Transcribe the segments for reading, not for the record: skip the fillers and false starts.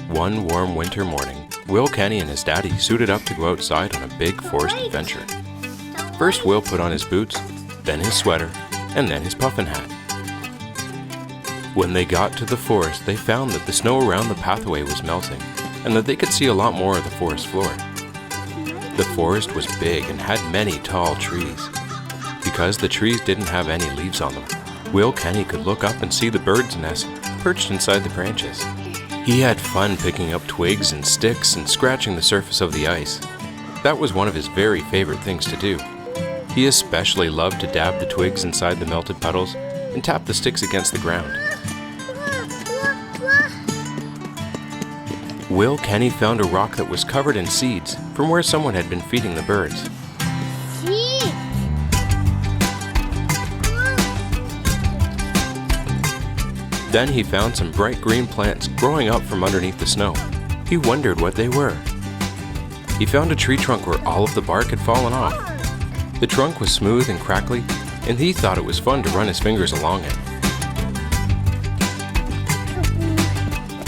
One warm winter morning, Will, Kenny, and his daddy suited up to go outside on a big forest adventure. First, Will put on his boots, then his sweater, and then his puffin hat. When they got to the forest, they found that the snow around the pathway was melting, and that they could see a lot more of the forest floor. The forest was big and had many tall trees. Because the trees didn't have any leaves on them, Will, Kenny could look up and see the bird's nest perched inside the branches. He had fun picking up twigs and sticks and scratching the surface of the ice. That was one of his very favorite things to do. He especially loved to dab the twigs inside the melted puddles and tap the sticks against the ground. Will, Kenny found a rock that was covered in seeds from where someone had been feeding the birds. Then he found some bright green plants growing up from underneath the snow. He wondered what they were. He found a tree trunk where all of the bark had fallen off. The trunk was smooth and crackly, and he thought it was fun to run his fingers along it.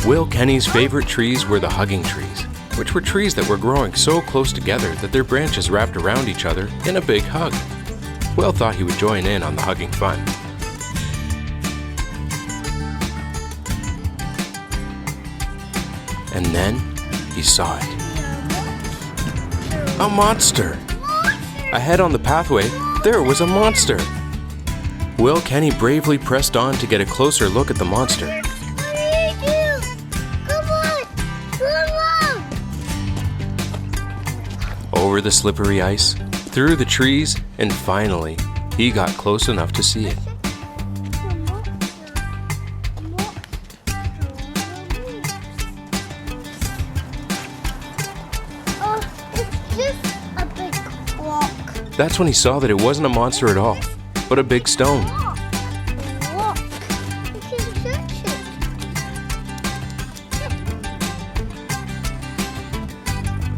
Will, Kenny's favorite trees were the hugging trees, which were trees that were growing so close together that their branches wrapped around each other in a big hug. Will thought he would join in on the hugging fun. And then he saw it. A monster! Ahead on the pathway, there was a monster! Will, Kenny bravely pressed on to get a closer look at the monster. Over the slippery ice, through the trees, and finally, he got close enough to see it. That's when he saw that it wasn't a monster at all, but a big stone.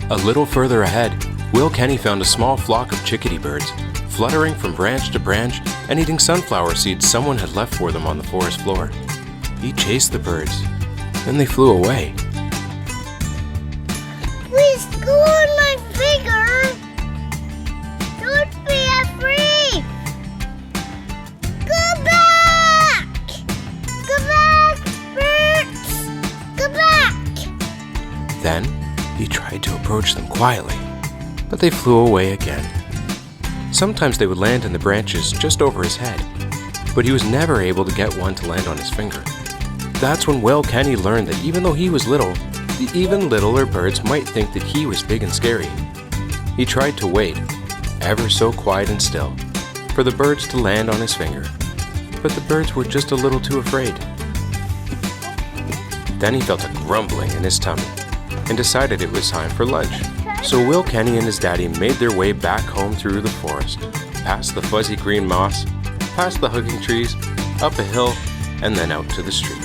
A little further ahead, Will, Kenny found a small flock of chickadee birds, fluttering from branch to branch and eating sunflower seeds someone had left for them on the forest floor. He chased the birds, and they flew away. Please go on my finger! Don't be afraid! Go back! Go back, birds! Go back! Then he tried to approach them quietly, but they flew away again. Sometimes they would land in the branches just over his head, but he was never able to get one to land on his finger. That's when Will, Kenny learned that even though he was little, the even littler birds might think that he was big and scary. He tried to wait, ever so quiet and still, for the birds to land on his finger, but the birds were just a little too afraid. Then he felt a grumbling in his tummy and decided it was time for lunch. So Will, Kenny, and his daddy made their way back home through the forest, past the fuzzy green moss, past the hugging trees, up a hill, and then out to the street.